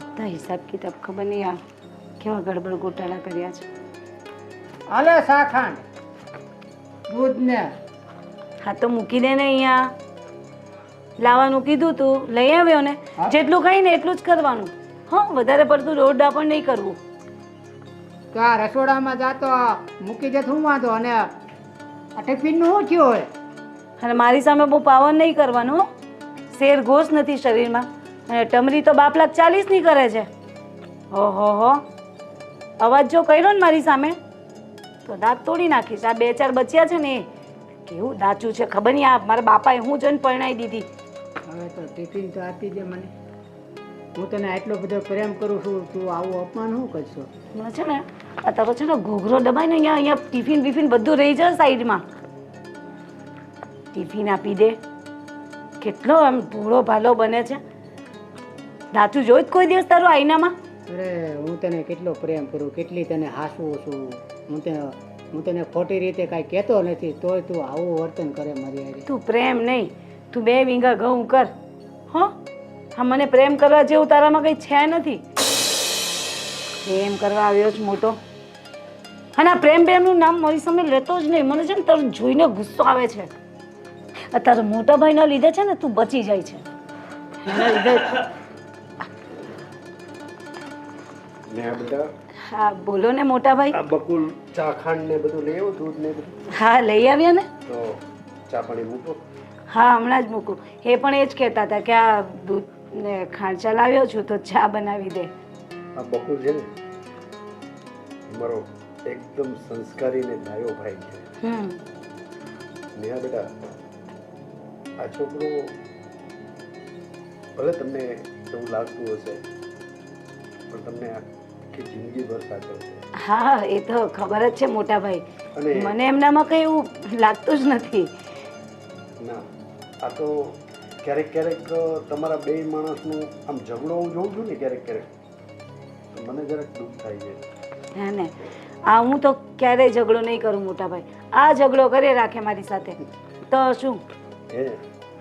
બધા હિસાબ કિતાબ ખબર નહીં આ કેવા ગડબડ ગોટાળા કર્યા છે. હાલે શાખાંડ દૂધ ને હા તો મૂકી દે ને અહીંયા. લાવવાનું કીધું તું લઈ આવ્યો ને. હા. જેટલું ખાઈ ને એટલું જ કરવાનું. હા વધારે પડતું દોડ પણ નહીં કરવું. તો આ રસોડામાં જાતો મૂકી દે શું વાંધો અને આ ટિફિનનું શું થયું હોય? અને મારી સામે બહુ પાવર નહીં કરવાનું હો. શેર ઘોષ નથી શરીરમાં અને ટમરી તો બાપલાક 40ની કરે છે. ઓહો હો અવાજ જો કર્યો ને મારી સામે તો દાંત તોડી નાખીશ. આ 2-4 બચ્યા છે ને એ કેવું દાચું છે ખબર નહીં. આ મારા બાપાએ હું જોઈને પરણાવી દીધી. હવે તો ટિફિન તો આપી દે મને. હું તને આટલો બધો પ્રેમ કરું છું, તું આવું અપમાન શું કરશો? મને છે ને આ તારો છે ને ઘોઘરો દબાઈને અહીંયા ટિફિન બિફિન બધું રહી જાય સાઈડમાં. ટિફિન આપી દે. કેટલો આમ ભોળો ભાલો બને છે. દાચું જોઈ જ કોઈ દિવસ તારું આઈનામાં? અરે હું તને કેટલો પ્રેમ કરું, કેટલી તને હાસવું છું. હું તને ખોટી રીતે કાંઈ કહેતો નથી, તોય તું આવું વર્તન કરે મારી હારે. તું પ્રેમ નહીં, તું 2 વીંગા ઘઉં કર. હો હા મને પ્રેમ કરવા જેવું તારામાં કંઈ છે નથી. પ્રેમ કરવા આવ્યો જ મોટો. અને આ પ્રેમનું નામ મારી સામે લેતો જ નહીં. મને છે ને તારું જોઈને ગુસ્સો આવે છે. આ તારા મોટા ભાઈના લીધે છે ને તું બચી જાય છે. એના લીધે ને આ બધા હા બોલો ને મોટા ભાઈ. આ બકુલ ચા ખાંડ ને બધું લઈ આવો, દૂધ ને બધું. હા લઈ આવ્યા ને. તો ચા પાણી મૂકો. હા હમણાં જ મૂકું. એ પણ એ જ કહેતા હતા કે આ દૂધ ને ખાંડ ચલાવ્યો છું તો ચા બનાવી દે. આ બકુલ છે ને અમારો એકદમ સંસ્કારી ને ડાયો ભાઈ છે. નેહા બેટા, આ છોકરો ભલે તમને એવું લાગતું હશે પણ તમને આખી જિંદગીભર સાચવશે. હા એ તો ખબર જ છે મોટા ભાઈ. અને મને એમનામાં કંઈ એવું લાગતું જ નથી. ના, આ તો ક્યારેક ક્યારેક તમારા બે માણસનું આમ ઝઘડો હું જોઉં છું ને ક્યારેક ક્યારેક તો મને જરાક દુઃખ થાય છે. હે ને આ હું તો ક્યારેય ઝઘડો નહીં કરું મોટા ભાઈ. આ ઝઘડો કરે રાખે મારી સાથે તો શું? હે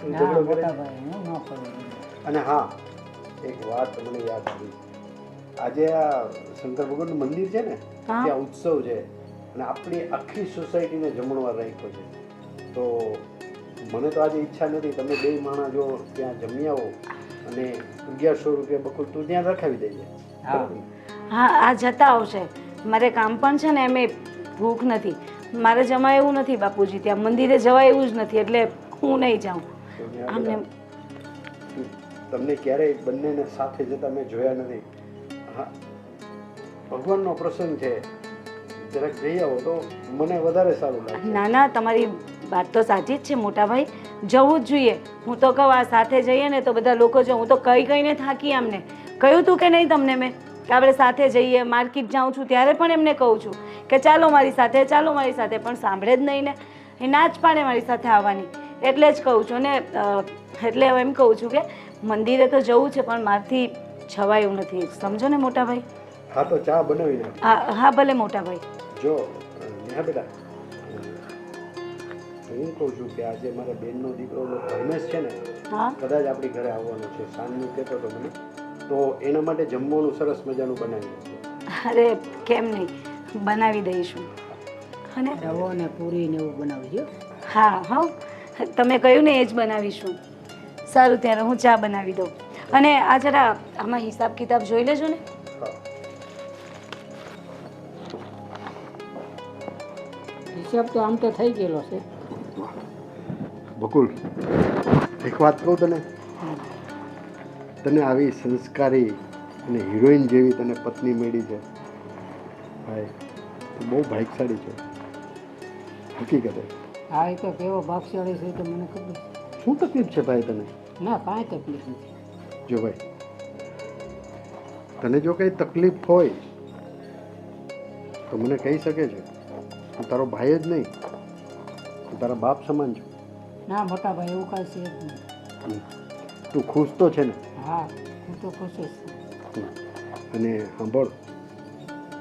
તું ના ઝઘડો કરે? મોટા ભાઈ, હું ન કરું. અને હા, એક વાત મને યાદ આવી. આજે આ શંકર ભગવાનનું મંદિર છે ને હા. ત્યાં ઉત્સવ છે અને આપણી આખી સોસાયટીને જમણવાર રાખ્યો છે. તો મને તો આજે ઈચ્છા નથી તમે બે માણસ જો ત્યાં જમી આવો અને 1100 રૂપિયા બકુલ તું ત્યાં રખાવી દેજે. હા. હા આ જતા આવશે. મારે કામ પણ છે ને એમે ભૂખ નથી. મારે જમાય એવું નથી બાપુજી ત્યાં મંદિરે જવાય એવું જ નથી એટલે હું નહીં જાઉં. તો ત્યાં આમને બધા તમને ક્યારેય બંનેને સાથે જતા મેં જોયા નથી. હા, ભગવાનનો પ્રસંગ છે, જરાક જઈ આવો તો મને વધારે સારું લાગે. ના ના તમારી વાત તો સાચી જ છે મોટા ભાઈ. જવું જ જોઈએ. હું તો કહું આ સાથે જઈએ ને તો બધા લોકો જો હું તો કહીને થાકી અમને કહ્યું તું કે નહીં તમને મેં કે આપણે સાથે જઈએ. માર્કેટ જાઉં છું ત્યારે પણ એમને કહું છું કે ચાલો મારી સાથે ચાલો મારી સાથે, પણ સાંભળે જ નહીં ને. એ ના જ પાડે મારી સાથે આવવાની. એટલે જ કહું છું ને એટલે એમ કહું છું કે મંદિરે તો જવું છે પણ મારથી છવાયું નથી. સમજો ને મોટા ભાઈ. હા તો ચા બનાવી નાખ. હા હા ભલે મોટા ભાઈ. જો નેહા બેટા, હું કહું છું કે આજે મારા બેનનો દીકરો ધર્મેશ છે ને હા કદાચ આપણી ઘરે આવવાનો છે. સાંજનું કહેતો હતો મને, તો એના માટે જમવાનું સરસ મજાનું બનાવી દેજો. અરે કેમ નહીં બનાવી દઈશું. અને રવો ને પૂરી ને એવું બનાવજો. હા હા તમે કહ્યું ને એ જ બનાવીશું. સારું ત્યારે હું ચા બનાવી દઉં. અને આ જરા આમાં હિસાબ કિતાબ જોઈ લેજો ને. હા, હિસાબ તો આમ તો થઈ ગયેલો છે. બકુલ એક વાત કહું તને, તને આવી સંસ્કારી અને હિરોઈન જેવી તને પત્ની મળી છે ભાઈ, તું બહુ ભાગ્યશાળી છે હકીકતે. હા એ તો કેવો ભાગશાળી છે તો મને ખબર છે. શું તકલીફ છે ભાઈ તને? ના કાંઈ તકલીફ નથી. જો ભાઈ, તને જો કંઈ તકલીફ હોય તો મને કહી શકે છે. હું તારો ભાઈ જ નહીં, હું તારા બાપ સમાન છું. ના મોટા ભાઈ એવું કાંઈ છે જ નહીં. તું ખુશ તો છે ને? હા હું તો ખુશ જ છું. અને સાંભળ,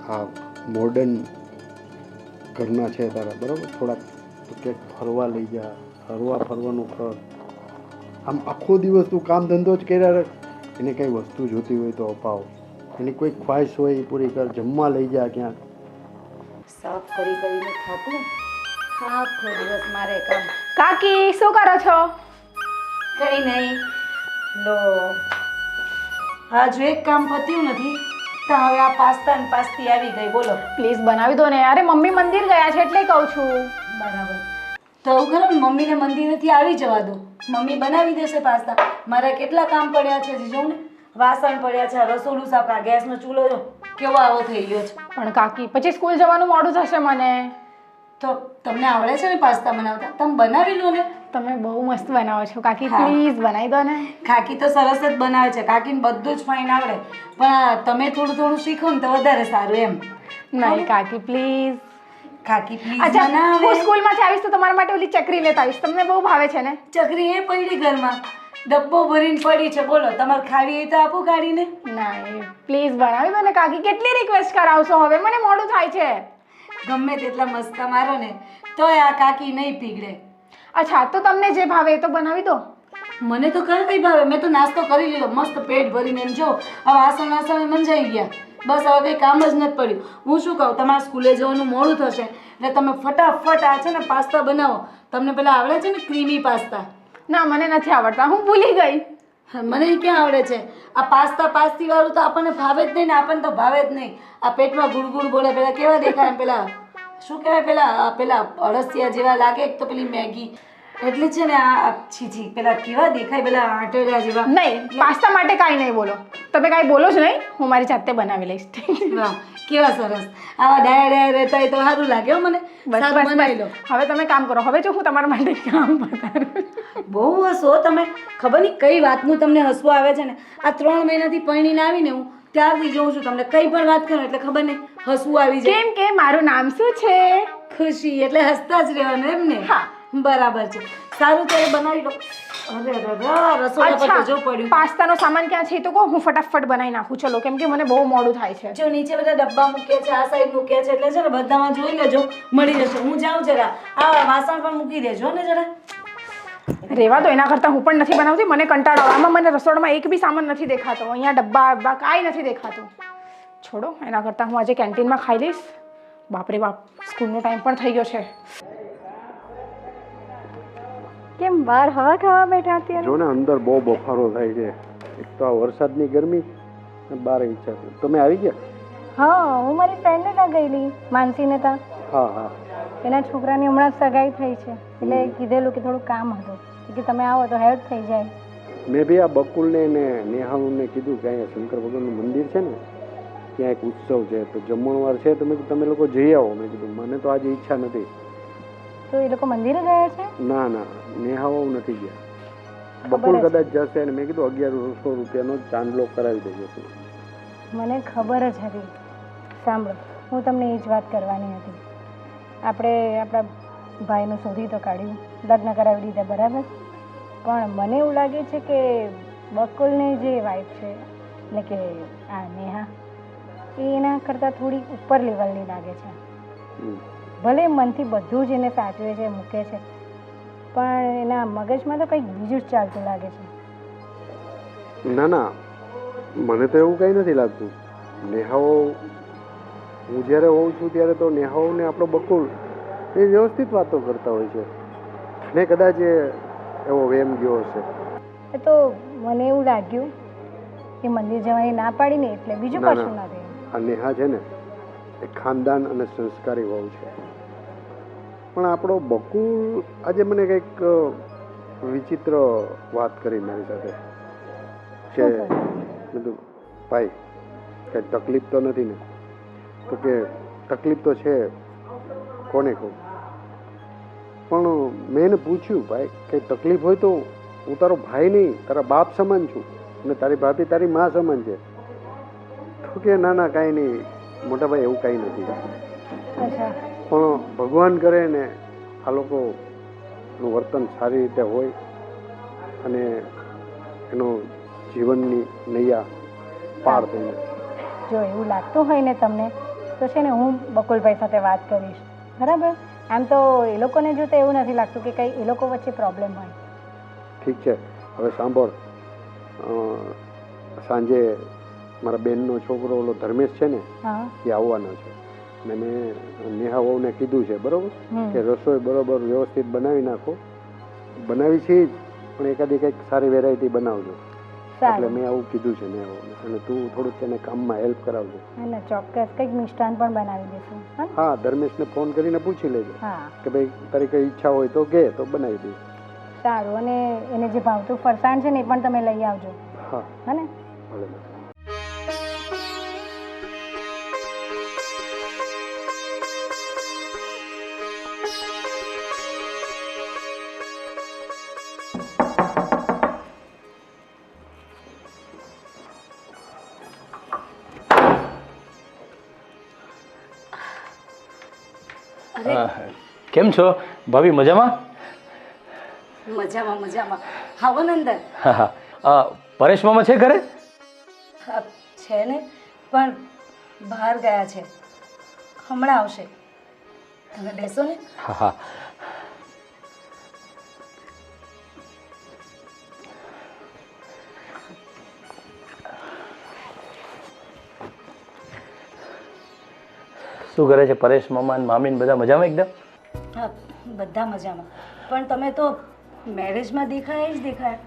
આ મોડર્ન ઘરના છે તારા બરાબર, થોડાક તું ક્યાંક ફરવા લઈ જા, ફરવાનું કર. આમ આખો દિવસ તું કામ ધંધો જ કર્યા રહે એને કંઈ વસ્તુ જોતી હોય તો અપાવ, એની કોઈ ખ્વાહિશ હોય એ પૂરી કર, જમવા લઈ જા ક્યાંક. સાફ કરીને થાકું, આખો દિવસ મારે કામ. કાકી શું કરો છો? કઈ નહીં. લો હજુ એક કામ પત્યું નથી તો હવે આ પાસ્તા ને પાસ્તી આવી ગઈ. બોલો. પ્લીઝ બનાવી દો ને. અરે મમ્મી મંદિર ગયા છે એટલે કહું છું. બરાબર. તો એવું કરો ને, મમ્મીને મંદિરેથી આવી જવા દો, મમ્મી બનાવી દેશે પાસ્તા. મારા કેટલા કામ પડ્યા છે હજી જોઉં ને, વાસણ પડ્યા છે, રસોડું સાફ, આ ગેસનો ચૂલો જો કેવો આવો થઈ ગયો છે. પણ કાકી પછી સ્કૂલ જવાનું મોડું થશે મને. તો તમને આવડે છે ને પાસ્તા બનાવતા? તમે બનાવી લો ને. તમે બહુ મસ્ત બનાવો છો કાકી, હા. પ્લીઝ બનાવી દો ને. કાકી તો સરસ જ બનાવે છે, કાકીને બધું જ ફાઇન આવડે, પણ તમે થોડું થોડું શીખો ને તો વધારે સારું એમ. નહીં કાકી પ્લીઝ. કાકી પ્લીઝ અચ્છા બનાવે. હું સ્કૂલમાંથી આવીશ તો તમારા માટે ઓલી ચકરી લેતા આવીશ, તમને બહુ ભાવે છે ને. ચકરી એ પડી ઘરમાં, ડબ્બો ભરીને પડી છે. બોલો, તમારે ખાવી હોય તો આપું કાઢીને. નહીં પ્લીઝ બનાવી દો ને કાકી, કેટલી રિક્વેસ્ટ કરાવશો હવે, મને મોડું થાય છે. ગમે તેટલા મસ્કા મારો ને તોય આ કાકી નહીં પીગળે. અચ્છા તો તમને જે ભાવે એ તો બનાવી દો. મને તો કઈ ભાવે, મેં તો નાસ્તો કરી લીધો મસ્ત પેટ ભરીને. એમ જો આ વાસણ મંજાઈ ગયા, બસ હવે કંઈ કામ જ નથી પડ્યું. હું શું કહું, તમારે સ્કૂલે જવાનું મોડું થશે એટલે તમે ફટાફટ આ છે ને પાસ્તા બનાવો. તમને પેલા આવડે છે ને ક્રીમી પાસ્તા? ના મને નથી આવડતા, હું ભૂલી ગઈ. મને ક્યાં આવડે છે? આ પાસ્તા પાસ્તી વાળું તો આપણને ભાવે જ નહીં ને, આપણને તો ભાવે જ નહીં. આ પેટમાં ગુડગુડ બોલે, પેલા કેવા દેખાય પેલા શું કહેવાય, પેલા અળસિયા જેવા લાગે. એક તો પેલી મેગી એટલે છે ને આ છી પેલા કેવા દેખાય, પેલા આંટેડા જેવા. નહીં, પાસ્તા માટે કાંઈ નહીં બોલો, તમે કાંઈ બોલો જ નહીં, હું મારી જાતે બનાવી લઈશ. વાહ કેવા સરસ. આવા ડાયા રહેતા હોય તો સારું લાગે હો મને. સારું બનાવી લો. હવે તમે કામ કરો, હવે જો હું તમારા માટે કામ બતાડું. બહુ હસો તમે, ખબર નહીં કઈ વાતનું તમને હસવું આવે છે ને. આ 3 મહિનાથી પરણીને આવીને હું ત્યારથી જોઉં છું તમને કઈ પણ વાત કરો એટલે ખબર નહીં હસવું આવી જાય. કેમ કે મારું નામ શું છે? ખુશી. એટલે હસતા જ રહેવાનું એમ ને? હા. બરાબર છે. સારું ત્યારે બનાવી લો. અરે રસોડા પર તો જો પડ્યું. પાસ્તાનો સામાન ક્યાં છે તો કહો, હું ફટાફટ બનાવી નાખું. ચલો, કેમ કે મને બહુ મોડું થાય છે. જો નીચે બધા ડબ્બા મૂક્યા છે, આ સાઈડ મૂક્યા છે, એટલે છે ને બધામાં જોઈ લેજો, મળી જશે. હું જાઉં જરા, આ વાસણ પણ મૂકી દેજો ને જરા. રેવા દો, એના કરતાં હું પણ નથી બનાવતી, મને કંટાળો આવે. આમાં મને રસોડામાં એક બી સામાન નથી દેખાતો, અહીંયા ડબ્બા કાંઈ નથી દેખાતું. છોડો, એના કરતાં હું આજે કેન્ટીનમાં ખાઈ લઈશ. બાપરે બાપ, સ્કૂલનો ટાઈમ પણ થઈ ગયો છે. કેમ બહાર હવા ખાવા બેઠા અત્યારે? જો ને અંદર બહુ બફારો થાય છે, એક તો આ વરસાદની ગરમી અને બહાર ઈચ્છા છે. તમે આવી ગયા? હા, હું મારી ફ્રેન્ડને ત્યાં ગયેલી, માનસીને ત્યાં. હા હા. એના છોકરાની હમણાં સગાઈ થઈ છે એટલે કીધેલું કે થોડું કામ હતું કે તમે આવો તો હેલ્પ થઈ જાય. મેં બી આ બકુલને ને નેહાને કીધું કે અહીંયા શંકર ભગવાનનું મંદિર છે ને, ત્યાં એક ઉત્સવ છે તો જમણવાર છે, તમે લોકો જઈ આવો. મેં કીધું મને તો આજે ઈચ્છા નથી. તો એ લોકો મંદિરે ગયા છે? ના ના, નેહાઓ નથી ગયા. બકુલ કદાચ જશે અને મેં કીધું 1100 રૂપિયાનો ચાંદલો કરાવી દેજો. મને ખબર જ હતી. સાંભળો, હું તમને એ જ વાત કરવાની હતી. આપણે આપણા ભાઈનું શોધી તો કાઢ્યું, લગ્ન કરાવી દીધા બરાબર, પણ મને એવું લાગે છે કે બકુલની જે વાઈફ છે એટલે કે આ નેહા, એ એના કરતાં થોડી ઉપર લેવલની લાગે છે. ભલે મનથી બધું જ એને સાચવે છે, મૂકે છે, પણ એના મગજમાં તો કંઈક બીજું જ ચાલતું લાગે છે. ના ના, મને તો એવું કંઈ નથી લાગતું. નેહાઓ, હું જ્યારે હોઉં છું ત્યારે તો નેહાઓ ને આપણો બકુલ એ વ્યવસ્થિત વાતો કરતા હોય છે, ને કદાચ એવો વેમ ગયો હશે. એ તો મને એવું લાગ્યું કે મંદિર જવાની ના પાડીને એટલે બીજું કશું નથી. આ નેહા છે ને એ ખાનદાન અને સંસ્કારી વહુ છે, પણ આપણો બકુલ આજે મને કંઈક વિચિત્ર વાત કરી મારી સાથે કે બધું ભાઈ કંઈ તકલીફ તો નથી ને? તો કે તકલીફ તો છે, કોને કહું? પણ મેં એને પૂછ્યું, ભાઈ કંઈ તકલીફ હોય તો હું તારો ભાઈ નહીં, તારા બાપ સમાન છું, અને તારી ભાભી તારી મા સમાન છે. તો કે ના ના કાંઈ નહીં મોટા ભાઈ, એવું કાંઈ નથી. પણ ભગવાન કરે ને આ લોકોનું વર્તન સારી રીતે હોય અને એનો જીવનની નૈયા પાર થઈ જાય. જો એવું લાગતું હોય ને તમને તો છે ને હું બકુલભાઈ સાથે વાત કરીશ, બરાબર? આમ તો એ લોકોને જોતા એવું નથી લાગતું કે કંઈ એ લોકો વચ્ચે પ્રોબ્લેમ હોય. ઠીક છે, હવે સાંભળ, સાંજે મારા બેનનો છોકરો ઓલો ધર્મેશ છે ને હા એ આવવાનો છે ને મેં નેહા વહુને કીધું છે બરાબર હમ. કે રસોઈ બરોબર વ્યવસ્થિત બનાવી નાખો. બનાવી છે જ, પણ એકાદી કંઈક સારી વેરાયટી બનાવજો. એટલે સારું મેં આવું કીધું છે નેહા વહુને. અને તું થોડુંક એને કામમાં હેલ્પ કરાવજો. અને ચોક્કસ કંઈક મિષ્ટાન પણ બનાવી દઈશું હા ને? હા, ધર્મેશને ફોન કરીને પૂછી લેજો હા કે ભાઈ તારી કઈ ઈચ્છા હોય તો કે તો બનાવી દઈએ. સારું. અને એને જે ભાવતું ફરસાણ છે ને એ પણ તમે લઈ આવજો હા, હા ને? ભલે ભલે. કેમ છો ભાભી? મજામાં? મજામાં મજામાં. આવો ને અંદર. હા હા. પરેશ મામા છે ઘરે? હા, છે ને, પણ બહાર ગયા છે. હમણાં આવશે. તમે બેસો ને. હા હા. શું કરે છે પરેશ મામા અને મામી ને બધા મજામાં એકદમ? હા, બધા મજામાં. પણ તમે તો મેરેજમાં દેખાયા જ દેખાયા,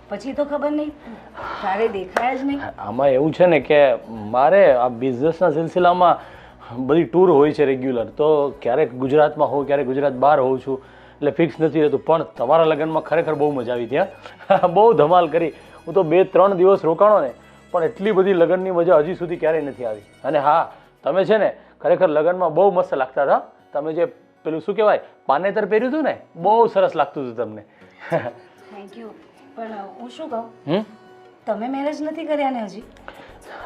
પછી તો ખબર નહીં ક્યારે દેખાયા જ નહીં. આમાં એવું છે ને કે મારે આ બિઝનેસના સિલસિલામાં બધી ટૂર હોય છે રેગ્યુલર, તો ક્યારેક ગુજરાતમાં હોઉં, ક્યારેક ગુજરાત બહાર હોઉં છું, એટલે ફિક્સ નથી રહેતું. પણ તમારા લગ્નમાં ખરેખર બહુ મજા આવી ત્યાં. બહુ ધમાલ કરી. હું તો 2-3 દિવસ રોકાણો ને, પણ એટલી બધી લગ્નની મજા હજી સુધી ક્યારેય નથી આવી. અને હા, તમે છે ને ખરેખર લગ્નમાં બહુ મસ્ત લાગતા હતા. તમે જે પેલું શું કહેવાય પાનેતર પહેર્યું હતું ને, બહુ સરસ લાગતું હતું તમને. Thank you. પણ હું શું કહું, તમે મેરેજ નથી કર્યા ને હજી?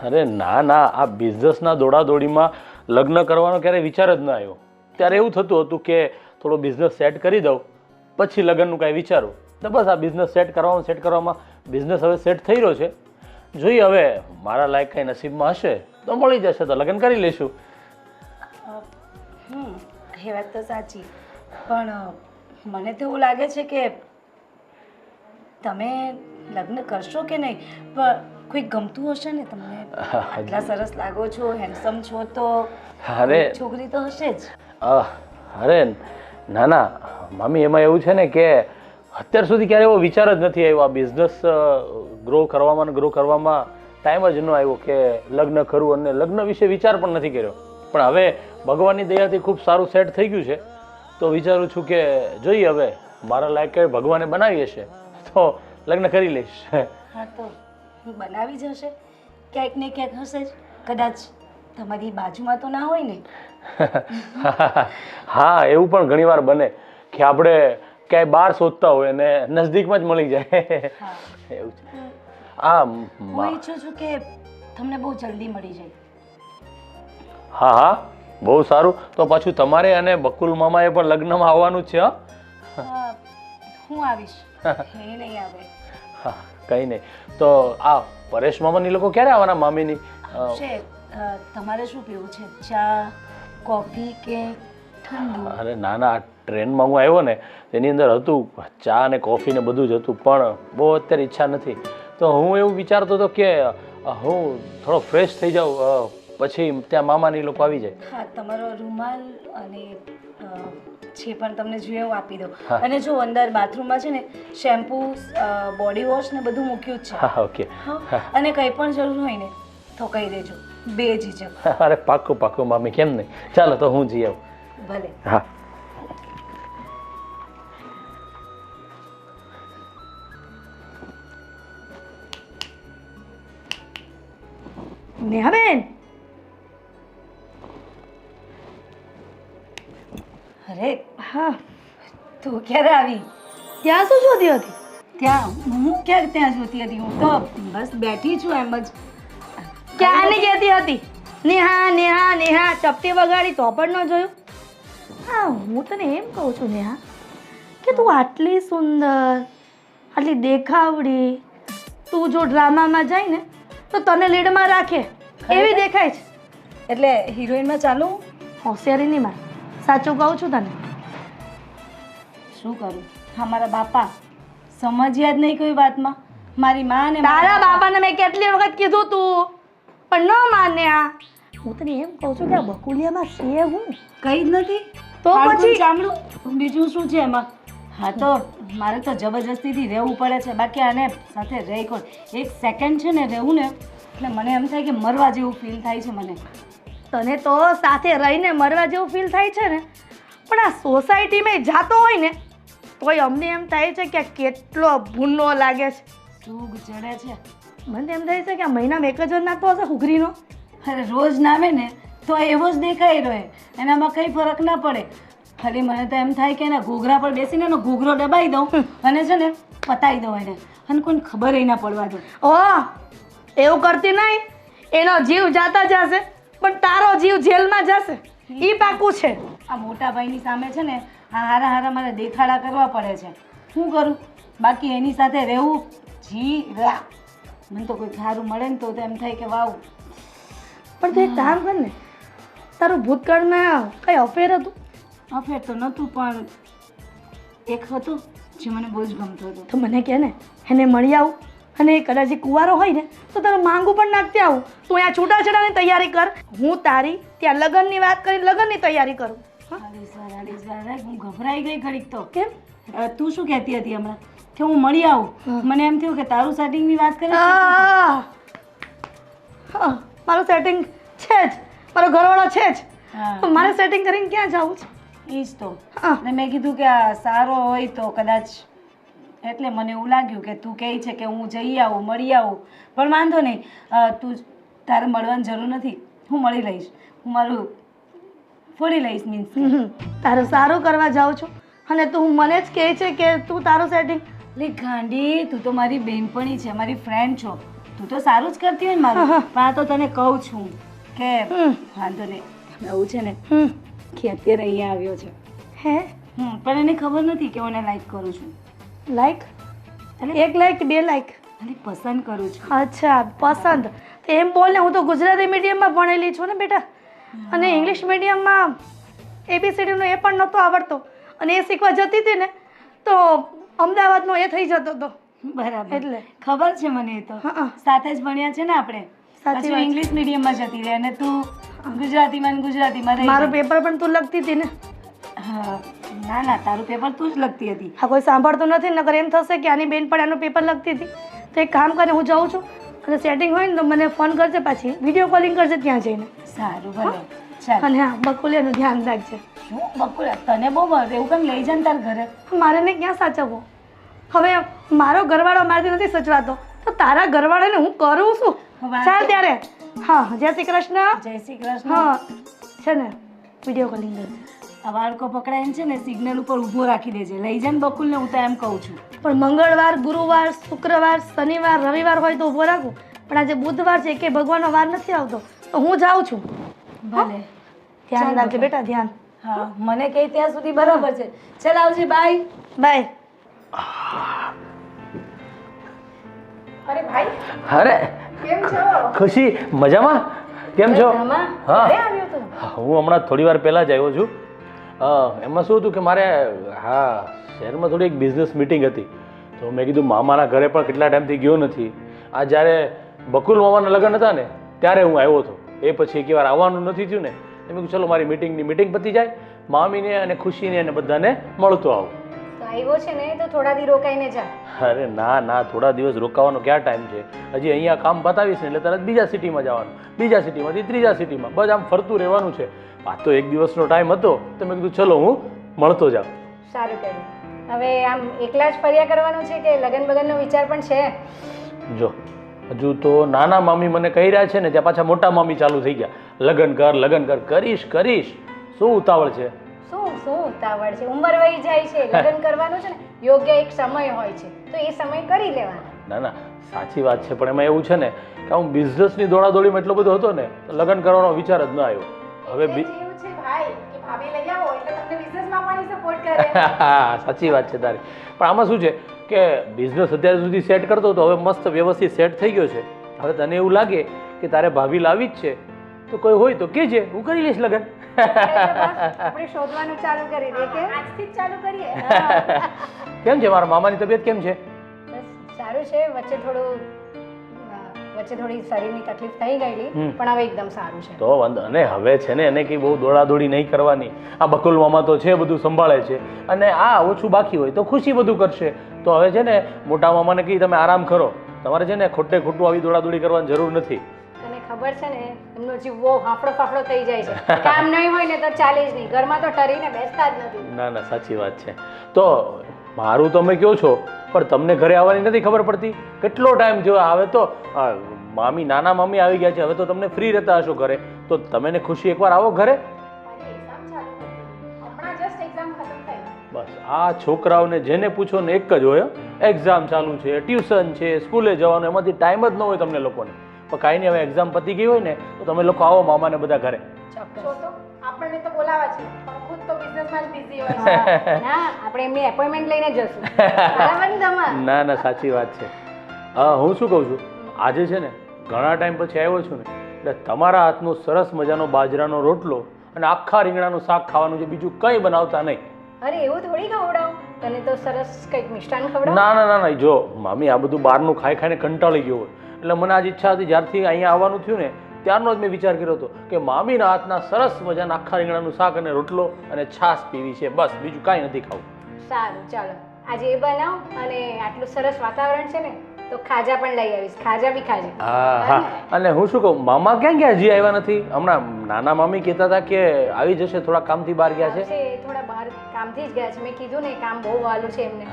અરે ના ના, આ બિઝનેસના દોડાદોડીમાં લગ્ન કરવાનો ક્યારેય વિચાર જ ના આવ્યો. ત્યારે એવું થતું હતું કે થોડો બિઝનેસ સેટ કરી દઉં, પછી લગ્નનું કાંઈ વિચારું. તો બસ આ બિઝનેસ સેટ કરવામાં બિઝનેસ હવે સેટ થઈ રહ્યો છે. જોઈએ હવે મારા લાયક કાંઈ નસીબમાં હશે તો મળી જશે, તો લગ્ન કરી લઈશું. એ વાત તો સાચી, પણ મને તો એવું લાગે છે કે તમે લગ્ન કરશો કે નહીં, પણ કોઈ ગમતું હશે ને તમને. આટલા સરસ લાગો છો, હેન્ડસમ છો, તો અરે છોકરી તો હશે જ. અરે ના ના મામી, એમાં એવું છે ને કે અત્યાર સુધી ક્યારે એવો વિચાર જ નથી આવ્યો. આ બિઝનેસ ગ્રો કરવામાં ટાઈમ જ ન આવ્યો કે લગ્ન કરવું, અને લગ્ન વિશે વિચાર પણ નથી કર્યો. પણ હવે ભગવાનની દયાથી ખૂબ સારું સેટ થઈ ગયું છે, તો વિચારું છું કે જોઈએ હવે મારા લાયક ભગવાને બનાવી હશે તો લગ્ન કરી લઈશ. હા, તો બનાવી જ હશે, ક્યાંક ને ક્યાંક હશે જ. કદાચ તમારી બાજુમાં તો ના હોય ને. હા, એવું પણ ઘણીવાર બને કે આપણે ક્યાંય બહાર શોધતા હોય અને નજદીકમાં જ મળી જાય. હા, એવું છે. હા હું ઈચ્છું છું કે તમને બહુ જલ્દી મળી જાય. હા હા, બહુ સારું. તો પાછું તમારે અને બકુલ મામાએ પણ લગ્નમાં આવવાનું જ છે. હા, હું આવીશ, એ નહીં આવે. હા, કંઈ નહીં. તો આ પરેશ મામાની લોકો ક્યારે આવવાના મામીની? છે. તમારે શું પીવું છે, ચા, કોફી કે ઠંડુ? અરે ના ના, આ ટ્રેનમાં હું આવ્યો ને એની અંદર હતું ચા અને કોફી ને બધું જ હતું, પણ બહુ અત્યારે ઈચ્છા નથી. તો હું એવું વિચારતો હતો કે હું થોડો ફ્રેશ થઈ જાઉં, પછી ત્યાં મામાની લોકો આવી જાય. હા, તમારો રૂમાલ અને જે પણ તમને જોઈએ એવું આપી દો. અને જો અંદર બાથરૂમમાં છે ને શેમ્પૂ, બોડી વોશ ને બધું મૂક્યું જ છે. હા, ઓકે. અને કંઈ પણ જરૂર હોય ને તો કહી દેજો, બે ઝીઝક. અરે પાક્કું પાક્કું મામી, કેમ નહીં. ચાલો તો હું જઈ આવું. ભલે. હા. નેહાબેન, અરે હા, તું ક્યારે આવી? ત્યાં શું જોતી હતી? ત્યાં હું ક્યારે ત્યાં જોતી હતી? હું તો બસ બેઠી છું એમ જ. ક્યાંની કહેતી હતી નેહા નેહા નેહા, ચપટી વગાડી તો પણ ન જોયું? હા, હું તને એમ કહું છું નેહા કે તું આટલી સુંદર, આટલી દેખાવડી, તું જો ડ્રામામાં જાય ને તો તને લીડમાં રાખે એવી દેખાય છે. એટલે હિરોઈનમાં ચાલુ? હોશિયારી નહીં માર, સાચું કહું છું તને. શું કરું? હા, મારા બાપા સમજ્યા જ નહીં કોઈ વાતમાં. મારી માં ને તારા બાપાને મેં કેટલી વખત કીધું તું પણ ન માન્યા. હું તને એમ કહું છું કે આ બકુલિયામાં છે હું કઈ જ નથી. તો હાડકું પછી? ચામડું બીજું શું છે એમાં? હા તો મારે તો જબરજસ્તીથી રહેવું પડે છે, બાકી આને સાથે રહી કોણ. એક સેકન્ડ છે ને રહેવું ને એટલે મને એમ થાય કે મરવા જેવું ફીલ થાય છે મને. તને તો સાથે રહીને મરવા જેવું ફીલ થાય છે ને, પણ આ સોસાયટીમાં જાતો હોય ને તોય અમને એમ થાય છે કે આ કેટલો ભૂનો લાગે છે. સૂગ ચડે છે. મને એમ થાય છે કે આ મહિનામાં એક જ વાર નાતો હશે હુઘરીનો. અરે રોજ નામે ને તો એવો જ દેખાઈ રહ્યો, એનામાં કંઈ ફરક ના પડે. ખાલી મને તો એમ થાય કે એના ઘૂઘરા પર બેસીને એનો ઘૂઘરો દબાઈ દઉં અને છે ને પતાવી દઉં એને, અને કોઈને ખબર ય ના પડવા દઉં. ઓ એવું કરતી નહીં, એનો જીવ જાતા જશે પણ તારો જીવ જેલમાં જશે ઈ પાકું છે. આ મોટા ભાઈની સામે છે ને આ હારા હારા મારે દેખાડા કરવા પડે છે. શું કરું? બાકી એની સાથે રહેવું જી રા. મને તો કોઈ સારું મળે ને તો એમ થાય કે વાવ. પણ તું એક કામ કર ને, તારું ભૂતકાળમાં કઈ અફેર હતું? અફેર તો નહોતું પણ એક હતું જે મને બહુ જ ગમતો હતો. તો મને કહે ને, એને મળી આવું અને એ કદાચ એ કુંવારો હોય ને તો તારું માંગુ પણ નાખતી આવું. તું અહીંયા છૂટાછેડાની તૈયારી કર, હું તારી ત્યાં લગ્નની વાત કરી લગ્નની તૈયારી કરું. અરે હું ગભરાઈ ગઈ ઘડીક તો. કેમ? તું શું કહેતી હતી હમણાં કે હું મળી આવું? મને એમ થયું કે તારું સેટિંગની વાત કરે. હા, મારું સેટિંગ છે જ, મારો ઘરવાળો છે જ, હા મારે સેટિંગ કરીને ક્યાં જવું છે? એ જ તો. હા. અને મેં કીધું કે આ સારો હોય તો કદાચ, એટલે મને એવું લાગ્યું કે તું કહે છે કે હું જઈ આવું મળી આવું. પણ વાંધો નહીં, તું તારે મળવાની જરૂર નથી, હું મળી લઈશ. હું મારું ફોડી લઈશ. મીન્સ તારું સારું કરવા જાઉં છું અને તું મને જ કહે છે કે તું તારું સેટિંગ. લે ગાંડી, તું તો મારી બહેનપણી છે, મારી ફ્રેન્ડ છો, તું તો સારું જ કરતી હોય ને મારું. પણ આ તો તને કહું છું કે વાંધો નહીં. એવું છે ને કે અત્યારે અહીંયા આવ્યો છે. હે? પણ એને ખબર નથી કે હું એને લાઈક કરું છું. લાઈક? એક લાઈક કે બે લાઈક? અને પસંદ કરું છું. અચ્છા, પસંદ. તો એમ બોલ ને, હું તો ગુજરાતી મીડિયમમાં ભણેલી છું ને બેટા, અને ઇંગ્લિશ મીડિયમમાં ABCDનો એ પણ નહોતો આવડતો, અને એ શીખવા જતી હતી ને તો અમદાવાદનો એ થઈ જતો હતો. બરાબર, એટલે ખબર છે મને. એ તો હા. સાથે જ ભણ્યા છે ને આપણે. સાચી પછી વાત. ઇંગ્લિશ મીડિયમમાં જતી રહી અને તું ગુજરાતીમાં ને ગુજરાતીમાં રહી. મારું પેપર પણ તું લખતી હતી ને. હા, ના ના, તારું પેપર તું જ લખતી હતી. હા, કોઈ સાંભળતું નથી, નકર એમ થશે કે આની બેન પણ આનું પેપર લખતી હતી. તો એક કામ કરે, હું જાઉં છું અને સેટિંગ હોય ને તો મને ફોન કરજે, પાછી વિડીયો કોલિંગ કરજે ત્યાં જઈને. સારું, ભલે. ચાલ. અને હા, બકુલિયાનું ધ્યાન રાખજે. શું બકુલ, તને બહુ મળે એવું કેમ લઈ જા ને તાર ઘરે. મારે ને ક્યાં સાચવવો? હવે મારો ઘરવાળો મારાથી નથી સચવાતો તો તારા ઘરવાળાને હું કરું શું? ચાલ ત્યારે. હા, જય શ્રી કૃષ્ણ. જય શ્રી કૃષ્ણ. હા, છે ને વિડીયો કોલિંગ કરજે. આ બાળકો પકડાઈને છે ને સિગ્નલ ઉપર ઊભો રાખી દેજે. લઈ જા ને બકુલને, હું તો એમ કહું છું. પણ મંગળવાર, ગુરુવાર, શુક્રવાર, શનિવાર, રવિવાર હોય તો ઊભો રાખું, પણ આજે બુધવાર છે કે ભગવાનનો વાર નથી આવતો તો હું જાઉં છું. ભલે. ધ્યાન રાખજે બેટા, ધ્યાન. હા, મને કહે ત્યાં સુધી બરાબર છે. ચાલ આવજે. Bye bye. અરે ખુશી, મજામાં? કેમ છો? હા, હું હમણાં થોડી વાર પહેલાં જ આવ્યો છું. એમાં શું હતું કે મારે શહેરમાં થોડી એક બિઝનેસ મિટિંગ હતી, તો મેં કીધું મામાના ઘરે પણ કેટલા ટાઈમથી ગયો નથી. આ જ્યારે બકુલ મામાના લગ્ન હતા ને ત્યારે હું આવ્યો હતો. એ પછી એક વાર આવવાનું નથી થયું ને, મેં કીધું ચલો મારી મિટિંગ પતી જાય, મામીને અને ખુશીને અને બધાને મળતો આવું. આવ્યો છે ને તો થોડા દી રોકાઈને જા. અરે ના ના, થોડા દિવસ રોકાવાનો ક્યાં ટાઈમ છે? હજી અહીંયા કામ બતાવીશ ને એટલે તરત બીજા સિટીમાં જવાનું, બીજા સિટીમાંથી ત્રીજા સિટીમાં, બસ આમ ફરતું રહેવાનું છે. આ તો એક દિવસનો ટાઈમ હતો તો મેં કીધું ચલો હું મળતો જાઉં. સારું કર્યું. હવે આમ એકલા જ ફર્યા કરવાનું છે કે લગન બગનનો વિચાર પણ છે? જો હજુ તો નાના મામી મને કહી રહ્યા છે ને, ત્યાં પાછા મોટા મામી ચાલુ થઈ ગયા, લગ્ન કર, કરીશ. શું ઉતાવળ છે? શું ઉતાવળ છે? ઉંમર વહી જાય છે, લગ્ન કરવાનું છે ને યોગ્ય એક સમય હોય છે તો એ સમય કરી લેવાનો. ના ના, સાચી વાત છે, પણ એમાં એવું છે ને કે હું બિઝનેસની દોડાદોડીમાં એટલો બધો હતો ને તો લગ્ન કરવાનો વિચાર જ ન આવ્યો. હવે એવું છે ભાઈ કે ભાભી લઈ આવો એટલે તમને બિઝનેસમાં પણ સપોર્ટ કરે. સાચી વાત છે તારી, પણ આમાં શું છે કે બિઝનેસ અત્યાર સુધી સેટ કરતો હતો, હવે મસ્ત વ્યવસ્થિત સેટ થઈ ગયો છે. હવે તને એવું લાગે કે તારે ભાભી લાવી જ છે તો કોઈ હોય તો કહેજે, હું કરી લઈશ લગ્ન. આપણે શોધવાનું ચાલુ કરી દે કે આજથી જ ચાલુ કરીએ. કેમ છે મારા મામાની તબિયત કેમ છે? બસ સારું છે. વચ્ચે થોડી શરીરની તકલીફ થઈ ગયેલી, પણ હવે એકદમ સારું છે. તો વાંધો અને હવે છે ને એને કંઈ બહુ દોડાદોડી નહીં કરવાની. આ બકુલ મામા તો છે બધું સંભાળે છે, અને આ ઓછું બાકી હોય તો ખુશી બધું કરશે. તો હવે છે ને મોટા મામાને કહી તમે આરામ કરો, તમારે છે ને ખોટે ખોટું આવી દોડાદોડી કરવાની જરૂર નથી. તને ખબર છે ને એમનો જીવ બહુ હાફડો ફાફડો થઈ જાય છે. કામ નહીં હોય ને તો ચાલે જ નહીં, ઘરમાં તો ટરીને બેસતા જ નથી. ના ના સાચી વાત છે. તો મારું તમે કહો છો, પણ તમને ઘરે આવવાની નથી ખબર પડતી? કેટલો ટાઈમ થયો હવે તો મામી નાના મામી આવી ગયા છે, હવે તો તમને ફ્રી રહેતા હશો ઘરે, તો તમે ને ખુશી એકવાર આવો ઘરે. બસ આ છોકરાઓને જેને પૂછો ને એક જ હોય, એક્ઝામ ચાલુ છે, ટ્યુશન છે, સ્કૂલે જવાનું, એમાંથી ટાઈમ જ ન હોય તમને લોકોને. પણ કાંઈ નહીં, હવે એક્ઝામ પતી ગઈ હોય ને તો તમે લોકો આવો મામાને બધા ઘરે. આપણને તો બોલાવા છે, પણ ખુદ તો બિઝનેસમાં જ બિઝી હોય છે. ના, આપણે એમની એપોઇન્ટમેન્ટ લઈને જશું. બરાબર ને તમાર? ના ના સાચી વાત છે. હું શું કહું છું, આજે છે ને ઘણા ટાઈમ પછી આવ્યો છું ને, એટલે તમારા હાથનો સરસ મજાનો બાજરાનો રોટલો અને આખા રીંગણાનું શાક ખાવાનું છે, બીજું કંઈ બનાવતા નહીં. અરે એવું થોડી ખવડાવ, તને તો સરસ કંઈક મિષ્ટાન ખવડાવ. ના ના ના ના, જો મામી આ બધું બહારનું ખાઈ ખાઈને કંટાળી ગયો હોય, એટલે મને આજ ઈચ્છા હતી, જ્યારથી અહીંયા આવવાનું થયું ને ત્યારનો જ મેં વિચાર કર્યો હતો કે મામીના હાથના સરસ મજાના આખા રીંગણાનું શાક અને રોટલો અને છાશ પીવી છે, બસ બીજું કાંઈ નથી ખાવું. સારું, ચાલો આજે એ બનાવ, અને આટલું સરસ વાતાવરણ છે ને તો ખાજા પણ લઈ આવીશ. ખાજા બી ખાજે. હા હા. અને હું શું કહું, મામા ક્યાં ગયા? હજી આવ્યા નથી? હમણાં નાના મામી કહેતા હતા કે આવી જશે, થોડા કામથી બહાર ગયા છે. થોડા બહાર કામથી જ ગયા છે. મેં કીધું ને કામ બહુ વાલું છે એમને.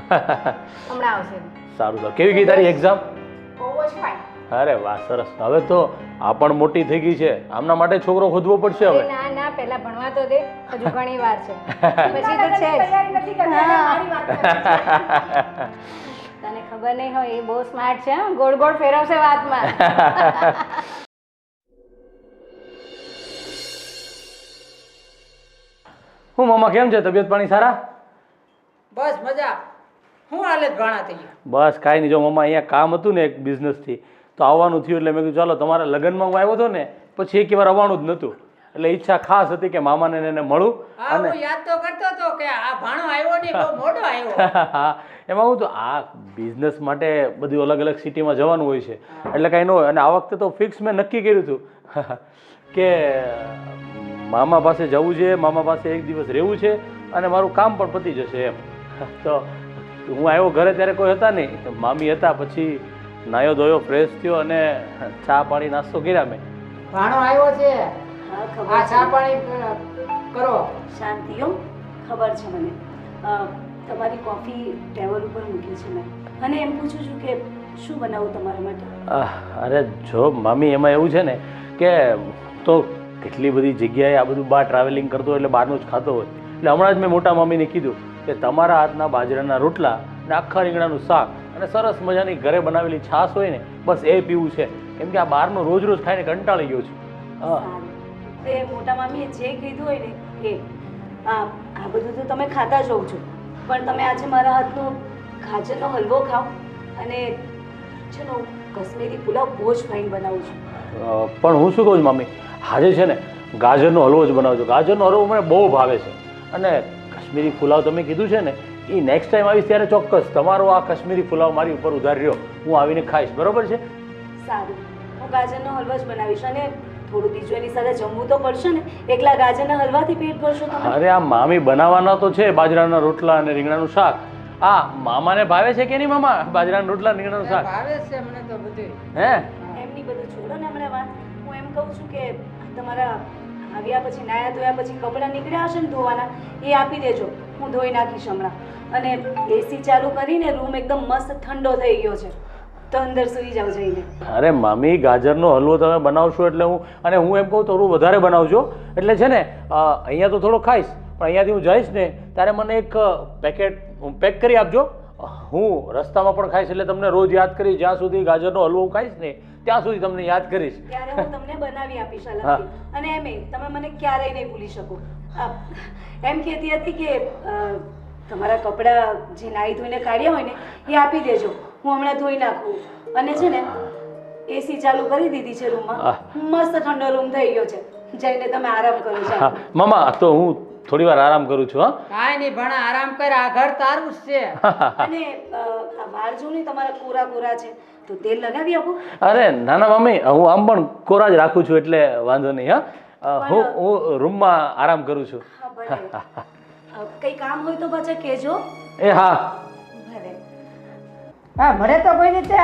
હમણાં આવશે. સારું. તો કેવી ગઈ તારી એક્ઝામ? બહુ જ ફાઇન. અરે વાહ, સરસ. હવે તો આ પણ મોટી થઈ ગઈ છે, આમના માટે છોકરો ખોદવો પડશે હવે. ના ના, પહેલા ભણવા તો દે, હજુ ઘણી વાર છે. પછી તો છે તને ખબર નહીં હોય, એ બહુ સ્માર્ટ છે. ગોળ ગોળ ફેરવશે વાતમાં. હું મામા કેમ છે? તબિયત પાણી સારા? બસ મજા. હું હાલત ભાણા થઈ ગયો. બસ કાંઈ નહીં. જો મામા અહીંયા કામ હતું ને એક બિઝનેસથી, તો આવવાનું થયું એટલે મેં કીધું ચાલો તમારા લગ્નમાં હું આવ્યો હતો ને પછી એક વાર આવવાનું જ નહોતું, એટલે ઈચ્છા ખાસ હતી કે મામાને એને મળું. અને હું યાદ તો કરતો હતો કે આ ભાણો આવ્યો નહીં, બહુ મોટો આવ્યો. હા, એમાં હું તો આ બિઝનેસ માટે બધું અલગ અલગ સિટીમાં જવાનું હોય છે, એટલે કાંઈ ન હોય. અને આ વખતે તો ફિક્સ મેં નક્કી કર્યું હતું કે મામા પાસે જવું છે, મામા પાસે એક દિવસ રહેવું છે, અને મારું કામ પણ પતી જશે એમ. તો હું આવ્યો ઘરે ત્યારે કોઈ હતા નહીં, મામી હતા. પછી નાયો ધોયો, ફ્રેશ થયો અને ચા પાણી નાસ્તો કર્યા મેં. ભાણો આવ્યો છે, આ ચા પાણી કરો. શાંતિ હો, ખબર છે મને. તમારી કોફી ટેબલ ઉપર મૂકી છે મેં, અને એમ પૂછું છું કે શું બનાવું તમારા માટે? અરે જો મામી, એમાં એવું છે ને કે તો કેટલી બધી જગ્યાએ આ બધું બહાર ટ્રાવેલિંગ કરતો એટલે બહારનું જ ખાતો હોય, એટલે હમણાં જ મેં મોટા મામીને કીધું કે તમારા હાથના બાજરાના રોટલા અને આખા રીંગણાનું શાક અને સરસ મજાની ઘરે બનાવેલી છાશ હોય ને, બસ એ પીવું છે. કેમ કે આ બહારનું રોજ રોજ ખાઈને કંટાળી ગયો છું. હા, તે મોટા મામીએ જે કીધું હોય ને એ આ બધું તો તમે ખાતા જ હોવ છો, પણ તમે આજે મારા હાથનો ગાજરનો હલવો ખાઓ, અને ચલો કાશ્મીરી પુલાવ બહુ જ ફાઇન બનાવું છું. પણ હું શું કહું છું મામી, આજે છે ને ગાજરનો હલવો જ બનાવજો. ગાજરનો હલવો મને બહુ ભાવે છે, અને કાશ્મીરી પુલાવ તમે કીધું છે ને, એ નેક્સ્ટ ટાઈમ આવીશ ત્યારે ચોક્કસ તમારો આ કાશ્મીરી પુલાવ મારી ઉપર ઉધાર રહ્યો, હું આવીને ખાઈશ. બરોબર છે? સારું, હું ગાજરનો હલવો જ બનાવીશ, અને થોડું બીજું એની સાથે જમવું તો પડશે ને. એકલા ગાજરના હલવાથી પેટ ભરશો તમે? અરે આ મામી બનાવવાના તો છે બાજરાના રોટલા અને રીંગણાનું શાક. આ મામાને ભાવે છે કે નહીં મામા, બાજરાના રોટલા રીંગણાનું શાક? ભાવે છે મને તો બધું. હે, એમની બધું છોડો ને હમણાં વાત. હું એમ કહું છું કે તમારા આવ્યા પછી, નાયા ધોયા પછી કપડાં નીકળ્યા હશે ને ધોવાના, એ આપી દેજો, હું ધોઈ નાખીશ હમણાં. અને એસી ચાલુ કરીને રૂમ એકદમ મસ્ત ઠંડો થઈ ગયો છે, તો અંદર સૂઈ જાવ જઈને. અરે મામી, ગાજરનો હલવો તમે બનાવશો એટલે હું એમ કહું થોડું વધારે બનાવજો, એટલે છે ને અહીંયા તો થોડો ખાઈશ, પણ અહીંયાથી હું જઈશ ને ત્યારે મને એક પેકેટ પેક કરી આપજો. હું રસ્તામાં પણ ખાઈશ, એટલે તમને રોજ યાદ કરીશ. જ્યાં સુધી ગાજરનો હલવો હું ખાઈશ ને ત્યાં સુધી તમને યાદ કરીશ. ત્યારે હું તમને બનાવી આપીશ અલગથી. અને એમે તમે મને ક્યારેય નહીં ભૂલી શકો. એમ કહેતી હતી કે તમારા કપડાં જે નાહી ધોઈને કાઢ્યા હોય ને એ આપી દેજો, હું હમણાં ધોઈ નાખું. અને છે ને એસી ચાલુ કરી દીધી છે રૂમમાં, મસ્ત ઠંડો રૂમ થઈ ગયો છે, જઈને તમે આરામ કરો છો. મામા, તો હું થોડી વાર આરામ કરું છું હા. કાંઈ નહીં ભણા, આરામ કર, આ ઘર તારું જ છે. અને આ વાળ જો ને તમારા કોરા કોરા છે તો તેલ લગાવી આપો. અરે ના ના મમ્મી, હું આમ પણ કોરા જ રાખું છું એટલે વાંધો નહીં હા. હું રૂમમાં આરામ કરું છું. હા ભલે. કઈ કામ હોય તો પાછા કહેજો. એ હા. ભલે. હા, મને તો કોઈ રીતે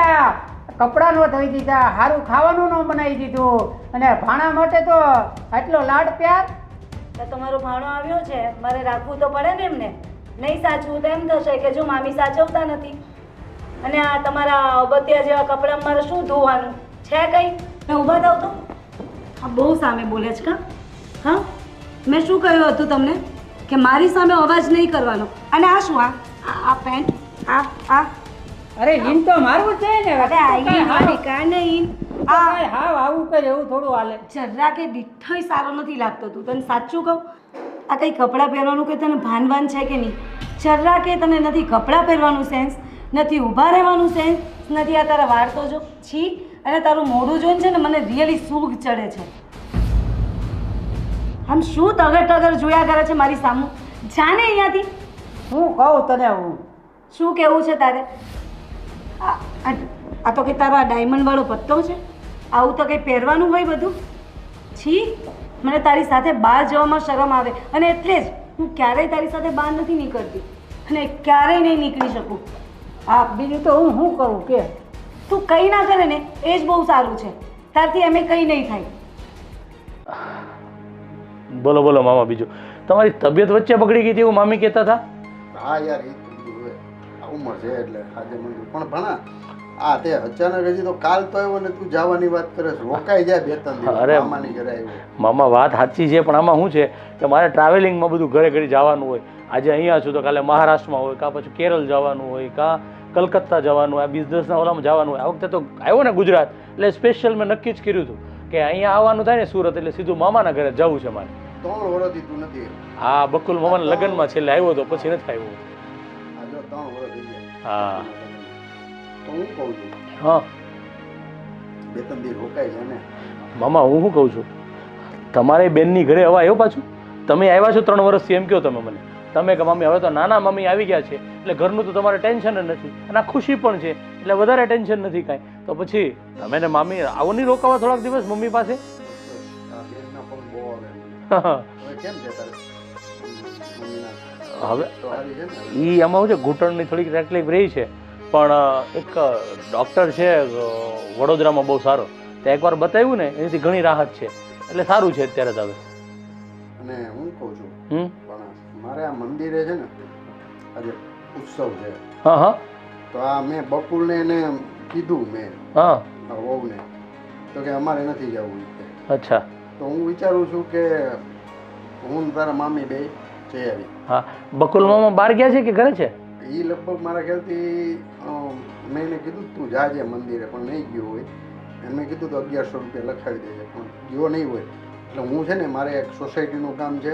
કપડાં નો ધોઈ દીધા, સારું ખાવાનું ન બનાવી દીધું, અને ભાણા માટે તો આટલો લાડ પ્યાર. તો તમારો ભાણો આવ્યો છે, મારે રાખવું તો પડે ને એમને. નહીં સાચવું તો એમ થશે કે જો મામી સાચવતા નથી. અને આ તમારા અગત્યા જેવા કપડાં મારે શું ધોવાનું છે કઈ? મેં ઊભા થાવ તો આ બહુ સામે બોલે છે કા? હા, મેં શું કહ્યું હતું તમને કે મારી સામે અવાજ નહીં કરવાનો? અને આ શું આ પેન્ટ આ અરે ઈન તો મારવું છે ને. અરે આઈ મારી કાને ઈન આ હાવ આવું કરે એવું થોડું હાલે. જરા કે દીઠોય સારો નથી લાગતો. તું તને સાચું કહું, આ કઈ કપડાં પહેરવાનું કે તને ભાન છે કે નહીં? જરા કે તને નથી કપડાં પહેરવાનું સેન્સ, નથી ઊભા રહેવાનું સેન્સ, નથી આ તારા વાળ તો જો છી, અને તારું મોઢું જોઈને છે ને મને રિયલી સૂગ ચડે છે. આમ શું ટગર જોયા કરે છે મારી સામું? જાને અહીંયાથી. હું કહું તને, હું શું કેવું છે તારે? આ તો કે તારો આ ડાયમંડ વાળો પત્તો છે? આવું તો કંઈ પહેરવાનું હોય બધું? છી, મને તારી સાથે બહાર જવામાં શરમ આવે. અને એટલે જ હું ક્યારેય તારી સાથે બહાર નથી નીકળતી અને ક્યારેય નહીં નીકળી શકું. આ બીજું તો હું શું કરું કે તું કંઈ ના કરે ને એ જ બહુ સારું છે. તારથી એમ કંઈ નહીં થાય. બોલો બોલો મામા, બીજું તમારી તબિયત વચ્ચે બગડી ગઈ હતી એવું મામી કહેતા હતા. હા યાર, એ તો બધું હવે આ ઉંમર છે એટલે આજે મને પણ ભણા આ તે અચાનક હજી તો કાલ તો આવ્યો ને તું જવાની વાત કરે છે. રોકાઈ જાય 2-3 દિવસ. અરે મામાની ઘરે આવ્યો. મામા વાત સાચી છે, પણ આમાં શું છે કે મારે ટ્રાવેલિંગમાં બધું ઘરે ઘરે જવાનું હોય. આજે અહીંયા છું તો કાલે મહારાષ્ટ્રમાં હોય, કાં પછી કેરળ જવાનું હોય, કાં કલકત્તા જવાનું હોય, આ બિઝનેસના ઓલામાં જવાનું હોય. આ વખતે તો આવ્યો ને ગુજરાત એટલે સ્પેશિયલ મેં નક્કી જ કર્યું હતું કે અહીંયા આવવાનું થાય ને સુરત એટલે સીધું મામાના ઘરે જવું છે મારે. 3 વર્ષથી તું નથી. હા, બકુલ મામાના લગ્નમાં છેલ્લે આવ્યો તો પછી નથી આવ્યો. આ જો 3 વર્ષ થઈ ગયા. હા તો હું કહું છું હા 2-3 દિવસ રોકાઈ જાય ને. મામા, હું શું કહું છું, તમારે બેનની ઘરે હવે આવ્યો પાછું? તમે આવ્યા છો 3 વર્ષથી એમ કહો તમે મને. તમે કે મમ્મી હવે તો નાના મમ્મી આવી ગયા છે એટલે ઘરનું તો તમારે ટેન્શન જ નથી, અને આ ખુશી પણ છે એટલે વધારે ટેન્શન નથી કાંઈ. તો પછી તમે ને મામી આવો નહીં રોકાવા થોડાક દિવસ મમ્મી પાસે? આ બેનના પણ બહુ આવે. હવે કેમ છે તારે? મમ્મીના હવે તો હારી છે ને? એ આમાં શું છે, ઘૂંટણની થોડીક તકલીફ રહી છે, પણ એક ડૉક્ટર છે વડોદરામાં બહુ સારો, ત્યાં એકવાર બતાવ્યું ને એનાથી ઘણી રાહત છે એટલે સારું છે અત્યારે તો હવે. અને હું કહું છું હમ. પણ મારે આ મંદિરે છે ને આજે ઉત્સવ છે. હા હા તો આ મેં બકુલને એને કીધું મેં હા. વહુને તો કે અમારે નથી જવું કે. અચ્છા. તો હું વિચારું છું કે હું ને તારા મામી બે જઈ આવી. હા, બકુલ મામા બહાર ગયા છે કે ઘરે છે? એ લગભગ મારા ખ્યાલથી મેં એને કીધું તું જાજે મંદિરે, પણ નહીં ગયો હોય. એને મેં કીધું તો 1100 રૂપિયા લખાવી દેજે, પણ ગયો નહીં હોય. એટલે હું છે ને મારે એક સોસાયટીનું કામ છે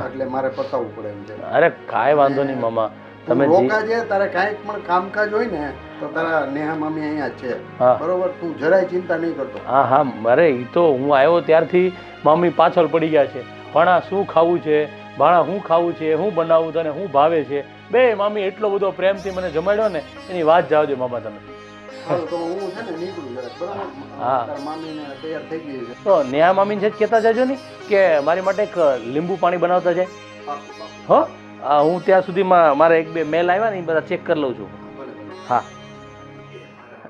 એટલે મારે પતાવવું પડે એમ છે. અરે કાંઈ વાંધો નહીં મામા, તમે તું રોકાજે. તારે કાંઈક પણ કામકાજ હોય ને તો તારા નેહા મામી અહીંયા જ છે. હા. બરોબર, તું જરાય ચિંતા નહીં કરતો. હા હા, મારે એ તો હું આવ્યો ત્યારથી મામી પાછળ પડી ગયા છે. ભાણા શું ખાવું છે, ભાણા શું ખાવું છે, હું બનાવું તને શું ભાવે છે. બે મામી એટલો બધો પ્રેમથી મને જમાડ્યો ને એની વાત જાવ દે મામા તમે. હાલો તો હું છે ને નીકળું જરાક, બરોબર? હા. તારા મામીને તૈયાર થઈ ગઈ છે. તો નેહા મામીને છે જ કહેતા જજો ને કે મારી માટે એક લીંબુ પાણી બનાવતા જાય. પાક્કું, પાક્કું. હો, હું ત્યાં સુધીમાં મારે 1-2 મેલ આવ્યા ને એ બધા ચેક કરી લઉં છું. ભલે, ભલે. હા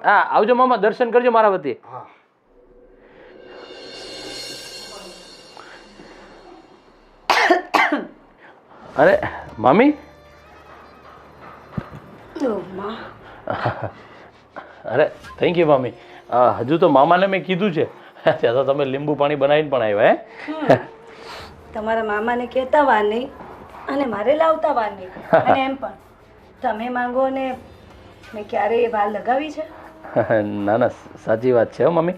હા, આવજો મામા, દર્શન કરજો મારા વતી. હા. અરે મામી, અરે થેન્ક યુ મામી. હજુ તો મામાને મેં કીધું છે ત્યાં તો તમે લીંબુ પાણી બનાવીને પણ આવ્યા હે. તમારા મામાને કહેતા વાર નહીં અને મારે લાવતા વાર નહીં. અને એમ પણ તમે માંગો ને મેં ક્યારેય એ વાર લગાવી છે? ના ના, સાચી વાત છે હો મમ્મી.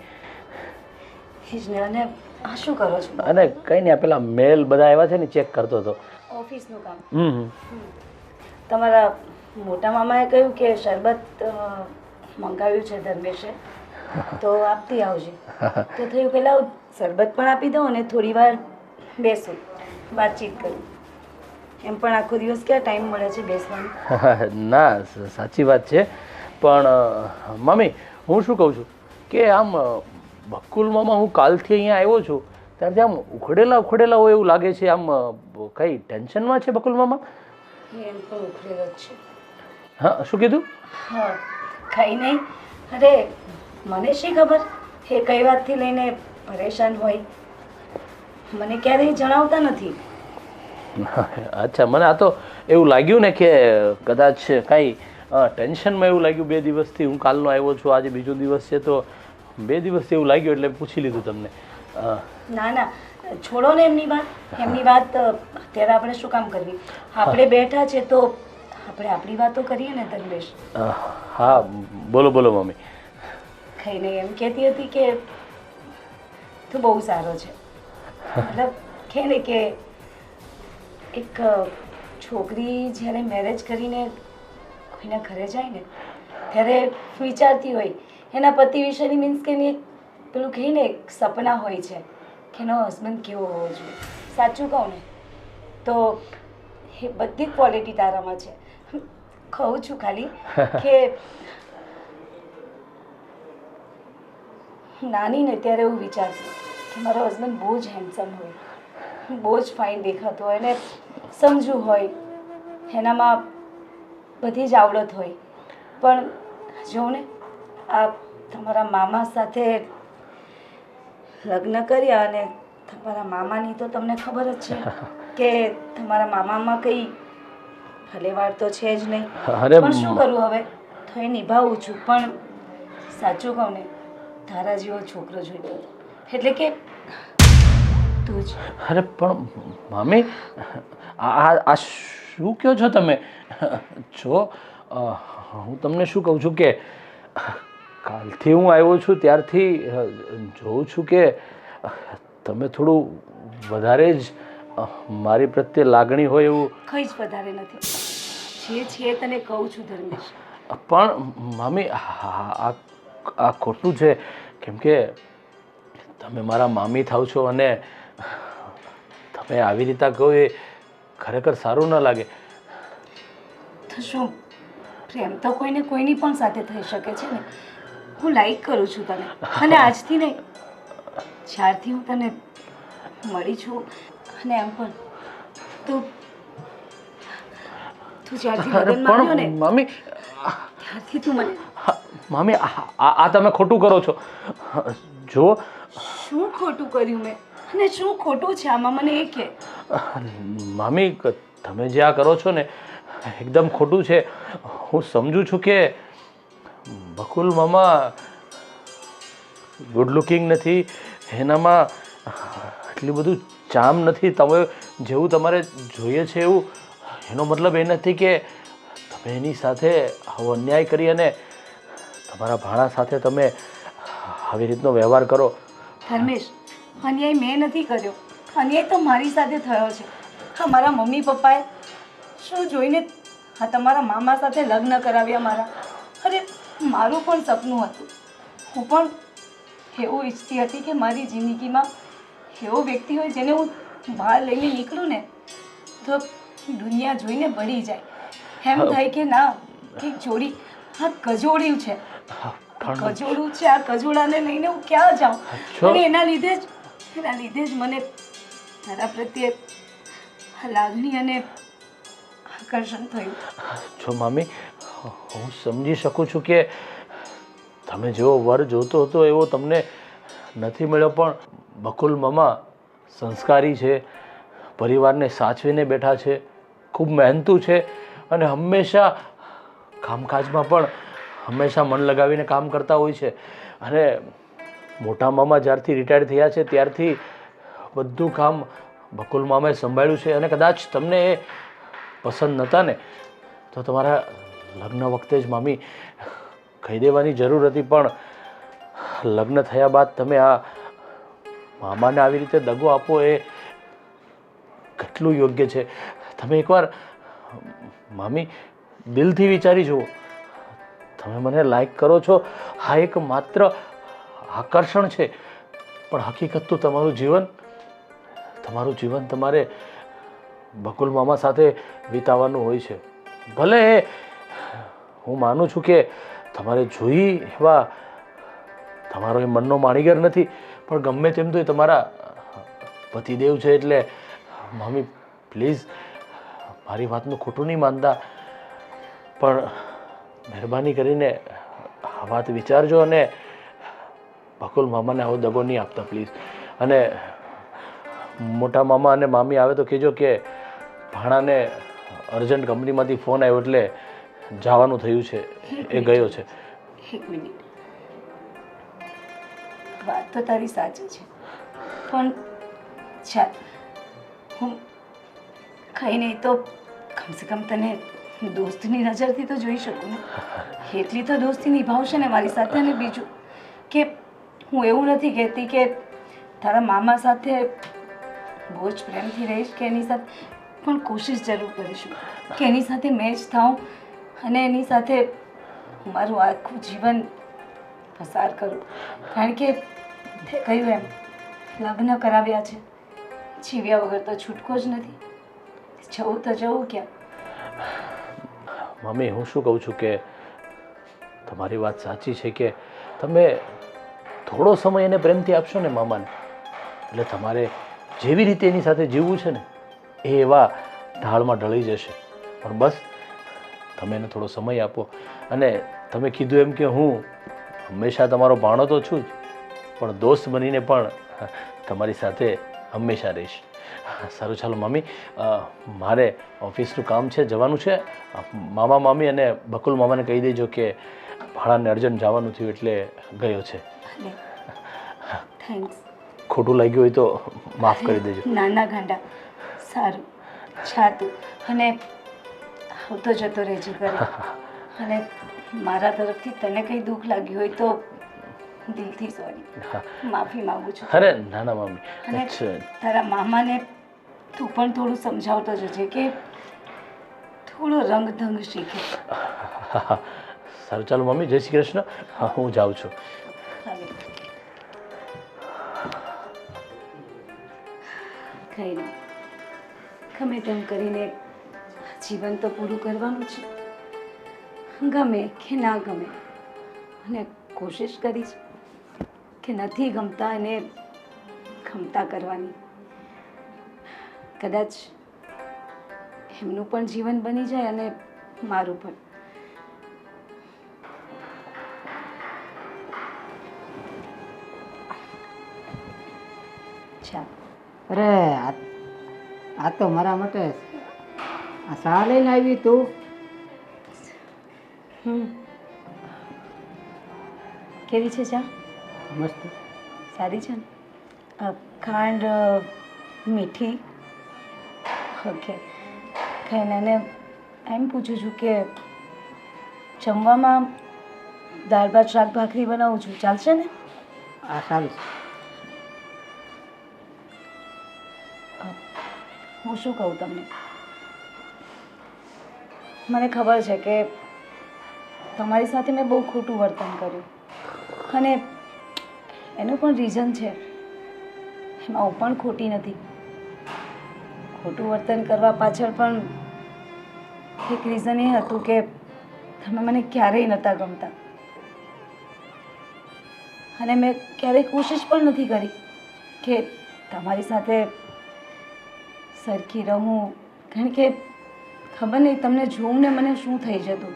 એ જ ને. અને આ શું કરો છો? અને કંઈ નહીં, આ પેલા મેલ બધા આવ્યા છે ને ચેક કરતો હતો. ઓફિસનું કામ. હમ. તમારા મોટા મામાએ કહ્યું કે શરબત મંગાવ્યું છે ધર્મેશે, તો આપતી આવજે. તો થયું કે લાવ શરબત પણ આપી દઉં અને થોડી વાર બેસું, વાતચીત કરું. એમ પણ આખો દિવસ ક્યાં ટાઈમ મળે છે બેસવાનો? ના સાચી વાત છે પણ મમ્મી હું શું કહું છું કે આમ બકુલમાં હું કાલથી અહીંયા આવ્યો છું ત્યારથી આમ ઉખડેલા હોય એવું લાગે છે. આમ કઈ ટેન્શનમાં છે બકુલ મામા? એમ પણ ઉખડેલો જ છે. હા શું કીધું? હા કંઈ નહીં. અરે મને શી ખબર એ કઈ વાતથી લઈને પરેશાન હોય, મને ક્યારેય જણાવતા નથી. અચ્છા મને આ તો એવું લાગ્યું ને કે કદાચ કાંઈ ટેન્શનમાં એવું લાગ્યું 2 દિવસથી. હું કાલનો આવ્યો છું, આજે બીજો દિવસ છે તો 2 દિવસથી એવું લાગ્યું એટલે પૂછી લીધું તમને. ના ના છોડો ને એમની વાત અત્યારે આપણે શું કામ કરવી? આપણે બેઠા છે તો આપણે આપણી વાતો કરીએ ને ધર્મેશ. હા બોલો બોલો મમ્મી. કંઈ નહીં, એમ કહેતી હતી કે તું બહુ સારો છે. મતલબ કહે ને કે એક છોકરી જ્યારે મેરેજ કરીને કોઈના ઘરે જાય ને ત્યારે વિચારતી હોય એના પતિ વિશેની, મીન્સ કે એની પેલું કહે ને એક સપના હોય છે કે એનો હસબન્ડ કેવો હોવો જોઈએ. સાચું કહું ને તો એ બધી જ ક્વોલિટી તારામાં છે. કહું છું ખાલી કે નાની ને ત્યારે એવું વિચારતી કે મારો હસબન્ડ બહુ જ હેન્ડસમ હોય, બહુ જ ફાઇન દેખાતો હોય અને સમજુ હોય, એનામાં બધી જ આવડત હોય. પણ જો ને આ તમારા મામા સાથે લગ્ન કર્યા અને તમારા મામાની તો તમને ખબર જ છે કે તમારા મામામાં કંઈ ભલેવાડ તો છે જ નહીં. પણ શું કરું હવે, તો એ નિભાવું છું. પણ સાચું કહું ને તારા જેવો છોકરો જોઈતો હતો, એટલે કે તું જ. અરે પણ મમ્મી આ શું કહો છો તમે? જો હું તમને શું કહું છું કે કાલથી હું આવ્યો છું ત્યારથી જોઉં છું કે તમે થોડું વધારે જ મારી પ્રત્યે લાગણી હોય એવું. કંઈ જ વધારે નથી, જે છે તને કહું છું ધર્મેશ. પણ મમ્મી આ ખોટું છે કેમ કે તમે મારા મામી થાવ છો અને તમે આવી રીતે કહો એ ખરેખર સારું ન લાગે. તો શું પ્રેમ તો કોઈને કોઈની પણ સાથે થઈ શકે છે ને. હું લાઈક કરું છું તને અને આજથી નહીં, જ્યારથી હું તને મળી છું અને એમ પણ તું જ્યારથી લગ્નમાં આવ્યો ને મમ્મી ત્યારથી તું મને. મમ્મી આ તમે ખોટું કરો છો. જો શું ખોટું કર્યું મેં અને શું ખોટું છે આમાં મને એ કહે. મમ્મી તમે જે આ કરો છો ને એકદમ ખોટું છે. હું સમજુ છું કે બકુલ મામા ગુડ લુકિંગ નથી, એનામાં એટલું બધું ચામ નથી તમે જેવું તમારે જોઈએ છે એવું. એનો મતલબ એ નથી કે તમે એની સાથે આવો અન્યાય કરી અને તમારા ભાણા સાથે તમે આવી રીતનો વ્યવહાર કરો. ધર્મેશ, અન્યાય મેં નથી કર્યો, અન્યાય તો મારી સાથે થયો છે. હા મારા મમ્મી પપ્પાએ શું જોઈને હા તમારા મામા સાથે લગ્ન કરાવ્યા મારા. અરે મારું પણ સપનું હતું, હું પણ એવું ઈચ્છતી હતી કે મારી જિંદગીમાં એવો વ્યક્તિ હોય જેને હું બહાર લઈને નીકળું ને તો દુનિયા જોઈને બળી જાય. એમ થાય કે ના એક જોડી આ કજોડ્યું છે, કજોડું છે, આ કજોડાને લઈને હું ક્યાં જાઉં? અને એના લીધે જ મને તારા પ્રત્યે લાગણી અને આકર્ષણ થયું. જો મમ્મી હું સમજી શકું છું કે તમે જેવો વર જોતો હતો એવો તમને નથી મળ્યો, પણ બકુલ મામા સંસ્કારી છે, પરિવારને સાચવીને બેઠા છે, ખૂબ મહેનતુ છે અને હંમેશા કામકાજમાં પણ હંમેશા મન લગાવીને કામ કરતા હોય છે. અને મોટા મામા જ્યારથી રિટાયર થયા છે ત્યારથી બધું કામ બકુલ મામાએ સંભાળ્યું છે. અને કદાચ તમને એ પસંદ નહોતા ને તો તમારા લગ્ન વખતે જ મામી કહી દેવાની જરૂર હતી, પણ લગ્ન થયા બાદ તમે આ મામાને આવી રીતે દગો આપો એ કેટલું યોગ્ય છે? તમે એકવાર મામી દિલથી વિચારી જુઓ. તમે મને લાઈક કરો છો, હા એક માત્ર આકર્ષણ છે, પણ હકીકત તો તમારું જીવન તમારે બકુલ મામા સાથે વિતાવવાનું હોય છે. ભલે હું માનું છું કે તમારે જોઈ એવા તમારો એ મનનો માણીગર નથી, પણ ગમે તેમ તો એ તમારા પતિદેવ છે. એટલે મમ્મી પ્લીઝ મારી વાતનું ખોટું નહીં માનતા, પણ મહેરબાની કરીને આ વાત વિચારજો અને બકુલ મામાને આવો દગો નહીં આપતા પ્લીઝ. અને મોટા મામા અને મામી આવે તો કહેજો કે ભાણાને અર્જન્ટ કંપનીમાંથી ફોન આવ્યો એટલે જવાનું થયું છે, એ ગયો છે. એક મિનિટ, વાત તો તારી સાચી છે, પણ ચાલ હું કંઈ નહીં તો કમસે કમ તને દોસ્તની નજરથી તો જોઈ શકું ને. એટલી તો દોસ્તી નિભાવશે ને મારી સાથે. અને બીજું કે હું એવું નથી કહેતી કે તારા મામા સાથે બહુ જ પ્રેમથી રહીશ કે એની સાથે, પણ કોશિશ જરૂર કરીશું કે એની સાથે મેચ થાઉં અને એની સાથે મારું આખું જીવન પસાર કરું. કારણ કે તે કહ્યું એમ લગ્ન કરાવ્યા છે, જીવ્યા વગર તો છૂટકો જ નથી. જવું તો જવું ક્યાં? મમ્મી હું શું કહું છું કે તમારી વાત સાચી છે કે તમે થોડો સમય એને પ્રેમથી આપશો ને મામાને, એટલે તમારે જેવી રીતે એની સાથે જીવવું છે ને એ એવા ઢાળમાં ઢળી જશે. પણ બસ તમે એને થોડો સમય આપો. અને તમે કીધું એમ કે હું હંમેશા તમારો ભાણો તો છું જ, પણ દોસ્ત બનીને પણ તમારી સાથે હંમેશા રહીશ. સારું ચાલો મમ્મી, મારે ઓફિસનું કામ છે, જવાનું છે. મામા મામી અને બકુલ મામાને કહી દેજો કે ભાણાને અર્જન્ટ જવાનું થયું એટલે ગયો છે. થેન્ક્સ. ખોટું લાગ્યું હોય તો માફ કરી દેજો. નાના ગાંડા, સારું છાતું અને આવતો જતો રહેજો ઘરે. અને મારા તરફથી તને કંઈ દુઃખ લાગ્યું હોય તો દિલથી સોરી, માફી માંગુ છું. અરે ના ના મમ્મી. અને તારા મામાને તું પણ થોડું સમજાવતો જજે કે થોડો રંગઢંગ શીખે. સારું ચાલો મમ્મી, જય શ્રી કૃષ્ણ. હું જાઉં છું. કંઈ નહીં, ગમે તેમ કરીને જીવન તો પૂરું કરવાનું છે, ગમે કે ના ગમે. અને કોશિશ કરીશ કે નથી ગમતા એને ગમતા કરવાની. કદાચ એમનું પણ જીવન બની જાય અને મારું પણ. ચાલ. અરે આ તો મારા માટે આ ચા લઈને આવી તું. કેવી છે ચા? મસ્ત. સારી છે ને? ખાંડ મીઠી? ઓકે. ખાઈને અને એમ પૂછું છું કે જમવામાં દાળ ભાત શાક ભાખરી બનાવું છું, ચાલશે ને? આ સારું. હું શું કહું તમને, મને ખબર છે કે તમારી સાથે મેં બહુ ખોટું વર્તન કર્યું અને એનું પણ રીઝન છે. એમાં હું પણ ખોટી નથી. ખોટું વર્તન કરવા પાછળ પણ એક રીઝન એ હતું કે તમે મને ક્યારેય નહોતા ગમતા અને મેં ક્યારેય કોશિશ પણ નથી કરી કે તમારી સાથે સરખી રહું. કારણ કે ખબર નહીં તમને જોઉં ને મને શું થઈ જતું.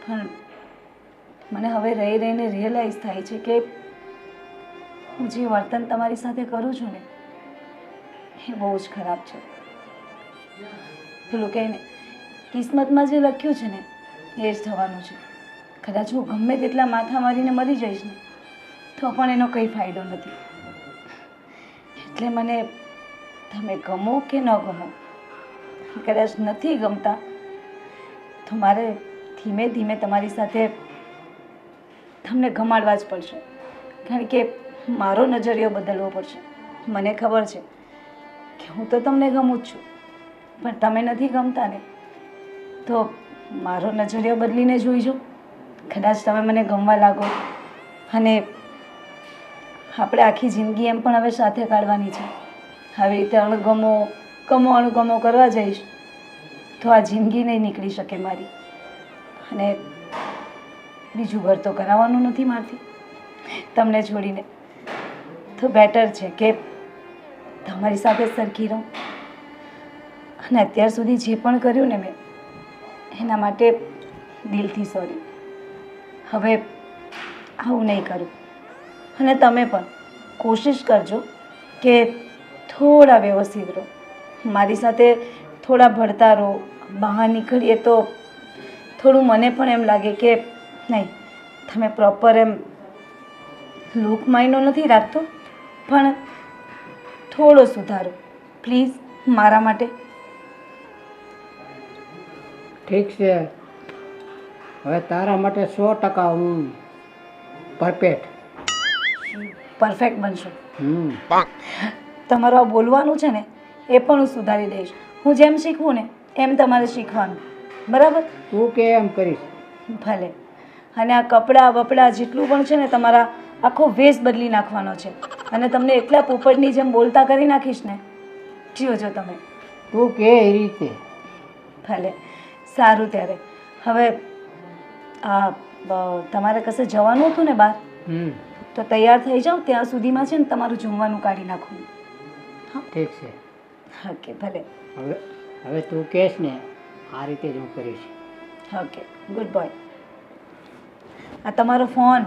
પણ મને હવે રહી રહીને રિયલાઇઝ થાય છે કે હું જે વર્તન તમારી સાથે કરું છું ને એ બહુ જ ખરાબ છે. પેલું કહે ને, કિસ્મતમાં જે લખ્યું છે ને એ જ થવાનું છે. કદાચ હું ગમે તેટલા માથા મારીને મરી જઈશ ને તો પણ એનો કંઈ ફાયદો નથી. એટલે મને તમે ગમો કે ન ગમો, કદાચ નથી ગમતા તો મારે ધીમે ધીમે તમારી સાથે તમને ગમાડવા જ પડશે. કારણ કે મારો નજરિયો બદલવો પડશે. મને ખબર છે કે હું તો તમને ગમું જ છું, પણ તમે નથી ગમતા ને તો મારો નજરિયો બદલીને જોઈજો. કદાચ તમે મને ગમવા લાગો અને આપણે આખી જિંદગી એમ પણ હવે સાથે કાઢવાની છે. આવી રીતે અણગમો કમો કરવા જઈશ તો આ જિંદગી નહીં નીકળી શકે મારી. અને બીજું ઘર તો કરાવવાનું નથી મારથી તમને છોડીને. તો બેટર છે કે તમારી સાથે સરખી રહું. અને અત્યાર સુધી જે પણ કર્યું ને મેં એના માટે દિલથી સોરી. હવે આવું નહીં કરું. અને તમે પણ કોશિશ કરજો કે થોડા વ્યવસ્થિત રહો. મારી સાથે થોડા ભળતા રહો. બહાર નીકળીએ તો થોડું મને પણ એમ લાગે કે નહીં તમે પ્રોપર એમ લુક માયનો નથી રાખતો, પણ થોડો સુધારો પ્લીઝ મારા માટે. ઠીક છે, હવે તારા માટે 100% હું પરફેક્ટ બનશો. તમારું આ બોલવાનું છે ને એ પણ હું સુધારી દઈશ. હું જેમ શીખવું ને એમ તમારે શીખવાનું, બરાબર? તું કે એમ કરીશ. ભલે. અને આ કપડાં બપડા જેટલું પણ છે ને તમારા આખો વેશ બદલી નાખવાનો છે. અને તમને એટલા પોપટની જેમ બોલતા કરી નાખીશ ને, જોજો તમે. તું કે એ રીતે. ભલે, સારું. ત્યારે હવે તમારે કશે જવાનું હતું ને બહાર, તો તૈયાર થઈ જાઓ. ત્યાં સુધીમાં છે ને તમારું જમવાનું કાઢી નાખું. ઠીક છે. ઓકે, ભલે. હવે તું કહેશ ને આ રીતે જ હું કરીશ. Okay, good boy. આ તમારો ફોન